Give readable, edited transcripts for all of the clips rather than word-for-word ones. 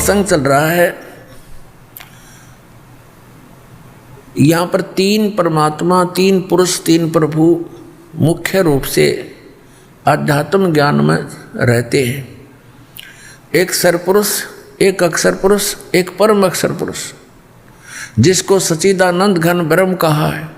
प्रसंग चल रहा है। यहाँ पर तीन परमात्मा, तीन पुरुष, तीन प्रभु मुख्य रूप से आध्यात्म ज्ञान में रहते हैं। एक सरपुरुष, एक अक्षर पुरुष, एक परम अक्षर पुरुष, जिसको सच्चिदानंद घन ब्रह्म कहा है।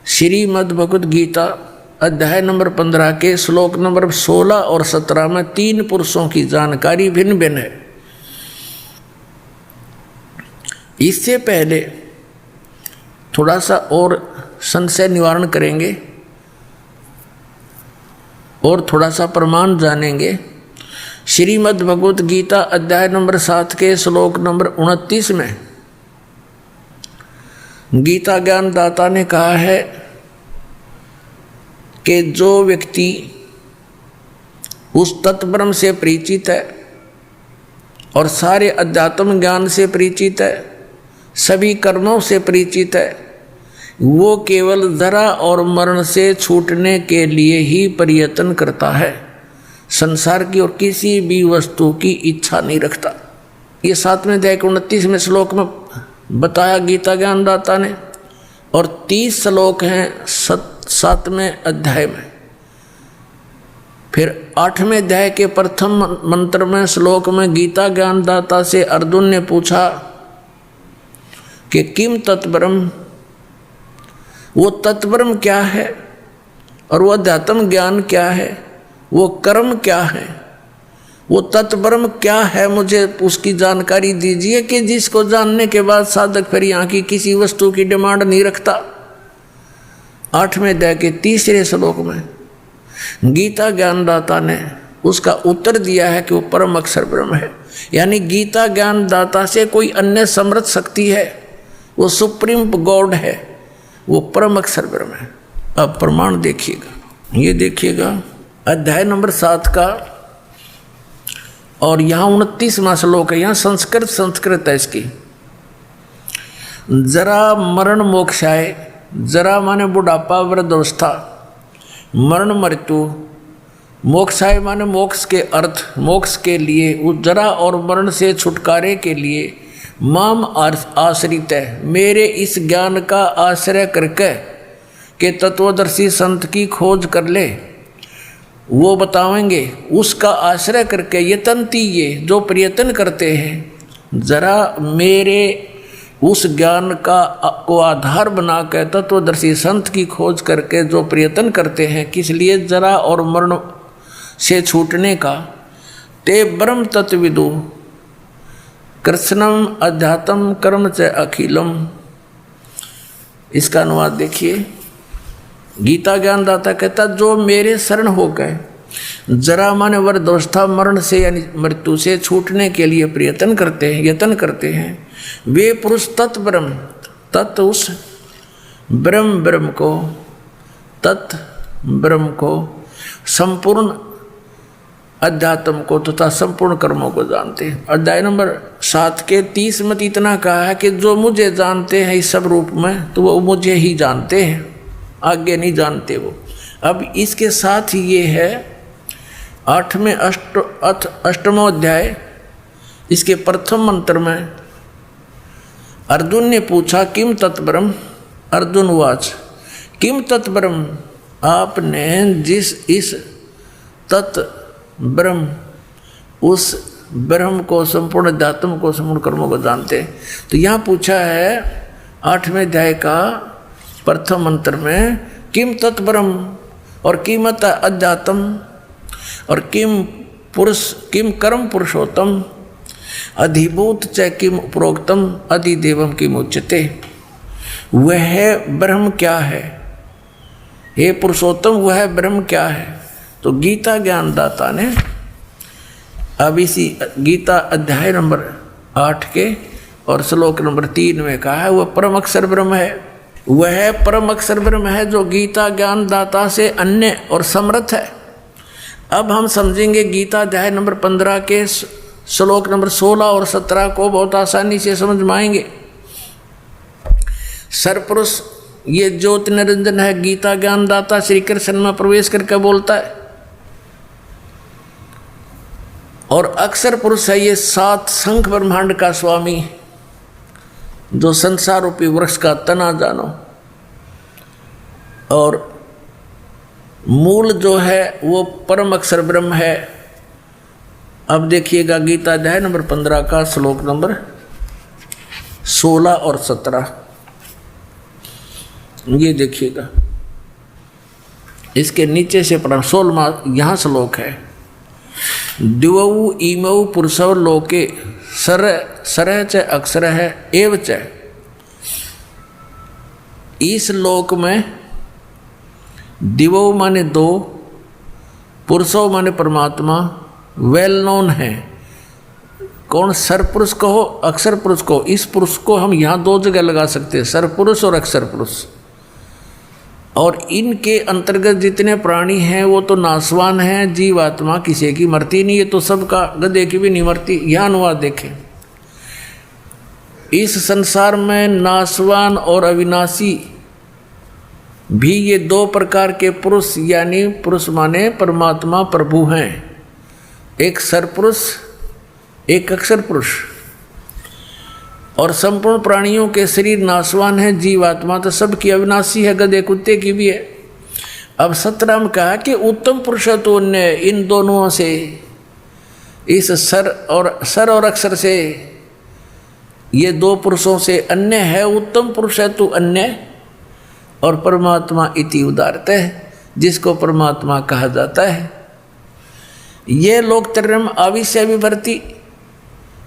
श्रीमद् भगवद गीता अध्याय नंबर 15 के श्लोक नंबर 16 और 17 में तीन पुरुषों की जानकारी भिन्न भिन्न है। इससे पहले थोड़ा सा और संशय निवारण करेंगे और थोड़ा सा प्रमाण जानेंगे। श्रीमद् भगवद गीता अध्याय नंबर 7 के श्लोक नंबर 29 में गीता ज्ञान दाता ने कहा है कि जो व्यक्ति उस तत्ब्रह्म से परिचित है और सारे अध्यात्म ज्ञान से परिचित है, सभी कर्मों से परिचित है, वो केवल जरा और मरण से छूटने के लिए ही प्रयत्न करता है, संसार की और किसी भी वस्तु की इच्छा नहीं रखता। ये 7वें अध्याय के 29वें श्लोक में बताया गीता ज्ञानदाता ने, और 30 श्लोक हैं 7वें अध्याय में। फिर 8वें अध्याय के प्रथम मंत्र में श्लोक में गीता ज्ञानदाता से अर्जुन ने पूछा कि किम तत्ब्रह्म, वो तत्ब्रह्म क्या है और वो अध्यात्म ज्ञान क्या है, वो कर्म क्या है, वो तत्ब्रह्म क्या है, मुझे उसकी जानकारी दीजिए कि जिसको जानने के बाद साधक फिर यहाँ की किसी वस्तु की डिमांड नहीं रखता। 8वें अध्याय के 3 श्लोक में गीता ज्ञानदाता ने उसका उत्तर दिया है कि वो परम अक्षर ब्रह्म है। यानी गीता ज्ञानदाता से कोई अन्य समर्थ शक्ति है, वो सुप्रीम गॉड है, वो परम अक्षर ब्रह्म है। अब प्रमाण देखिएगा, ये देखिएगा अध्याय नंबर 7 का, और यहाँ 29वां श्लोक है। यहाँ संस्कृत है इसकी। जरा मरण मोक्षाय, जरा माने बुढ़ापा वृद्धावस्था, मरण मृत्यु, मोक्षाय माने मोक्ष के अर्थ, मोक्ष के लिए, उस जरा और मरण से छुटकारे के लिए माम आश्रित है, मेरे इस ज्ञान का आश्रय करके के तत्वदर्शी संत की खोज कर ले, वो बतावेंगे। उसका आश्रय करके यतनती, ये जो प्रयत्न करते हैं, जरा मेरे उस ज्ञान का को आधार बना कर तत्वदर्शी संत की खोज करके जो प्रयत्न करते हैं, किस लिए, जरा और मरण से छूटने का, ते ब्रह्म तत्विदु कृष्णम अध्यात्म कर्म च अखिलम। इसका अनुवाद देखिए। गीता ज्ञानदाता कहता जो मेरे शरण हो गए, जरा माने वृद्धावस्था, मरण से यानी मृत्यु से छूटने के लिए प्रयत्न करते हैं, यत्न करते हैं, वे पुरुष तत् ब्रह्म, तत् उस ब्रह्म, ब्रह्म को, तत् ब्रह्म को, संपूर्ण अध्यात्म को तथा संपूर्ण कर्मों को जानते हैं। अध्याय नंबर 7 के 30 में इतना कहा है कि जो मुझे जानते हैं इस सब रूप में, तो वो मुझे ही जानते हैं, आगे नहीं जानते वो। अब इसके साथ ही ये है 8वें अष्टमों अध्याय, इसके प्रथम मंत्र में अर्जुन ने पूछा किम तत्ब्रह्म, अर्जुन वाच किम तत्ब्रह्म, आपने जिस इस तत्ब्रह्म, उस ब्रह्म को, संपूर्ण अध्यात्म को, संपूर्ण कर्मों को जानते। तो यहाँ पूछा है 8वें अध्याय का प्रथम मंत्र में किम तत्ब्रह्म, और कीमत अध्यात्म, और किम पुरुष, किम कर्म पुरुषोत्तम, अधिभूत च किम प्रोक्तम, अधिदेवम किम उच्यते। वह ब्रह्म क्या है, हे पुरुषोत्तम वह ब्रह्म क्या है। तो गीता ज्ञानदाता ने अब इसी गीता अध्याय नंबर 8 के और श्लोक नंबर 3 में कहा है वह परम अक्षर ब्रह्म है। वह परम अक्षर ब्रह्म है जो गीता ज्ञानदाता से अन्य और समर्थ है। अब हम समझेंगे गीता अध्याय नंबर 15 के श्लोक नंबर 16 और 17 को बहुत आसानी से समझ में आएंगे। सरपुरुष ये ज्योति निरंजन है, गीता ज्ञानदाता श्री कृष्ण में प्रवेश करके बोलता है, और अक्षर पुरुष है ये 7 शंख ब्रह्मांड का स्वामी, जो संसार रूपी वृक्ष का तना जानो। और मूल जो है वो परम अक्षर ब्रह्म है। अब देखिएगा गीता अध्याय नंबर 15 का श्लोक नंबर 16 और 17, ये देखिएगा। इसके नीचे से पढ़ा 16वां यहाँ श्लोक है। द्विवौ इमौ पुरुषौ लोके सरह च अक्षर है एव च। इस लोक में दिवो माने 2, पुरुषों माने परमात्मा वेल नोन है। कौन? सरपुरुष कहो अक्षर पुरुष कहो। इस पुरुष को हम यहाँ 2 जगह लगा सकते हैं, सरपुरुष और अक्षर पुरुष। और इनके अंतर्गत जितने प्राणी हैं वो तो नासवान हैं, जीवात्मा किसी की मरती नहीं है, तो सबका गधे की भी नहीं मरती। यह अनुवाद देखें। इस संसार में नासवान और अविनाशी भी ये 2 प्रकार के पुरुष, यानी पुरुष माने परमात्मा प्रभु हैं, एक सरपुरुष एक अक्षर पुरुष। और संपूर्ण प्राणियों के शरीर नासवान है, जीवात्मा तो सबकी अविनाशी है, गधे कुत्ते की भी है। अब 17 में कहा कि उत्तम पुरुष तो इन दोनों से, इस सर और अक्षर से, ये 2 पुरुषों से अन्य है। उत्तम पुरुष है तो अन्य, और परमात्मा इति उदारत है, जिसको परमात्मा कहा जाता है। ये लोकत्रयम् आविश्य विभर्ति,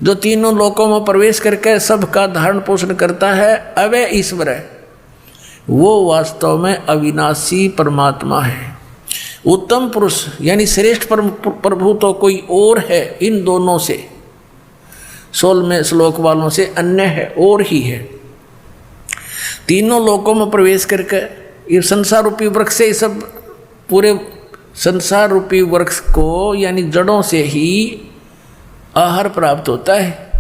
जो तीनों लोकों में प्रवेश करके सबका धारण पोषण करता है, अवय ईश्वर है, वो वास्तव में अविनाशी परमात्मा है। उत्तम पुरुष यानी श्रेष्ठ प्रभु तो कोई और है, इन दोनों से 16वें श्लोक वालों से अन्य है, और ही है। तीनों लोकों में प्रवेश करके ये संसार रूपी वृक्ष से, सब पूरे संसार रूपी वृक्ष को यानी जड़ों से ही आहार प्राप्त होता है,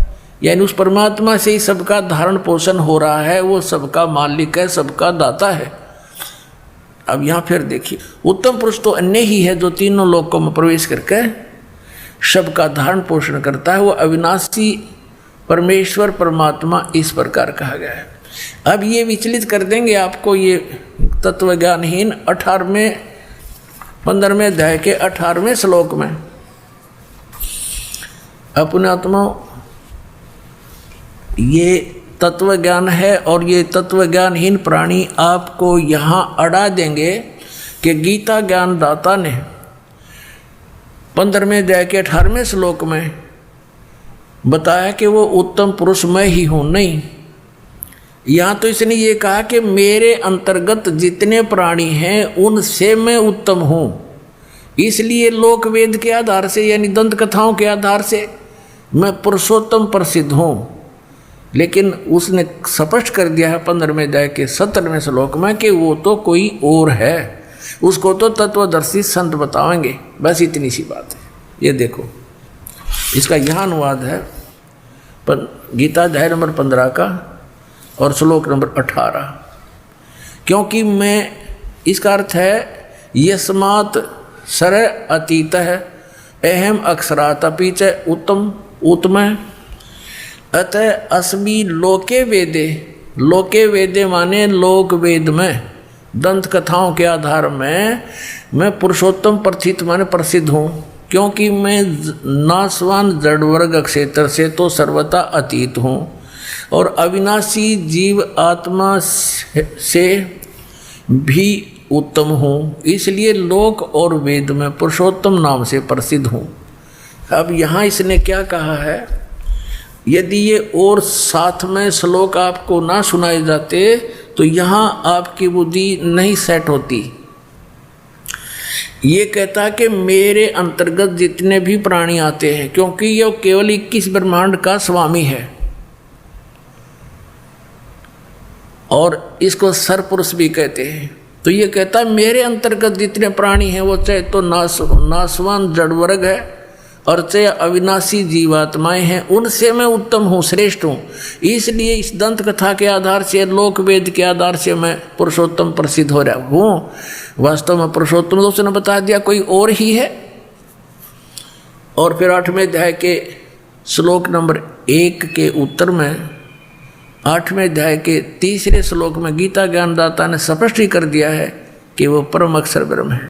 यानी उस परमात्मा से ही सबका धारण पोषण हो रहा है। वो सबका मालिक है, सबका दाता है। अब यहाँ फिर देखिए, उत्तम पुरुष तो अन्य ही है, जो तीनों लोकों में प्रवेश करके सबका धारण पोषण करता है। वो अविनाशी परमेश्वर परमात्मा इस प्रकार कहा गया है। अब ये विचलित कर देंगे आपको ये तत्वज्ञानहीन 15वें अध्याय के 18वें श्लोक में। अपने आत्मा ये तत्वज्ञान है, और ये तत्वज्ञानहीन प्राणी आपको यहाँ अड़ा देंगे कि गीता ज्ञान दाता ने 15वें अध्याय के 18वें श्लोक में बताया कि वो उत्तम पुरुष मैं ही हूँ। नहीं, यहाँ तो इसने ये कहा कि मेरे अंतर्गत जितने प्राणी हैं उनसे मैं उत्तम हूँ। इसलिए लोक वेद के आधार से यानी दंत कथाओं के आधार से मैं पुरुषोत्तम प्रसिद्ध हूँ। लेकिन उसने स्पष्ट कर दिया है 15वें अध्याय के 17वें श्लोक में कि वो तो कोई और है, उसको तो तत्वदर्शी संत बताएंगे। बस इतनी सी बात है। ये देखो, इसका यह अनुवाद है गीता अध्याय नंबर 15 का और श्लोक नंबर 18। क्योंकि मैं, इसका अर्थ है यस्मात् सर अतीत है अहम अक्षरात् अपि च उत्तम उत्तम अतः अस्मि लोके वेदे। लोके वेदे माने लोक वेद में दंत कथाओं के आधार में मैं पुरुषोत्तम प्रथित माने प्रसिद्ध हूँ। क्योंकि मैं नासवान जड़ वर्ग क्षेत्र से तो सर्वथा अतीत हूँ और अविनाशी जीव आत्मा से भी उत्तम हूँ, इसलिए लोक और वेद में पुरुषोत्तम नाम से प्रसिद्ध हूँ। अब यहाँ इसने क्या कहा है, यदि ये और साथ में श्लोक आपको ना सुनाए जाते तो यहाँ आपकी बुद्धि नहीं सेट होती। ये कहता कि मेरे अंतर्गत जितने भी प्राणी आते हैं, क्योंकि ये केवल 21 ब्रह्मांड का स्वामी है और इसको सरपुरुष भी कहते हैं। तो ये कहता है मेरे अंतर्गत जितने प्राणी हैं वो चाहे तो नासवान जड़ वर्ग है और चाहे अविनाशी जीवात्माएं हैं, उनसे मैं उत्तम हूँ, श्रेष्ठ हूँ। इसलिए इस दंत कथा के आधार से, लोक वेद के आधार से मैं पुरुषोत्तम प्रसिद्ध हो रहा हूँ। वास्तव में पुरुषोत्तम तो उसने बता दिया कोई और ही है। और फिर 8वें अध्याय के श्लोक नंबर 1 के उत्तर में 8वें अध्याय के 3रे श्लोक में गीता ज्ञानदाता ने स्पष्ट ही कर दिया है कि वो परम अक्षर ब्रह्म है।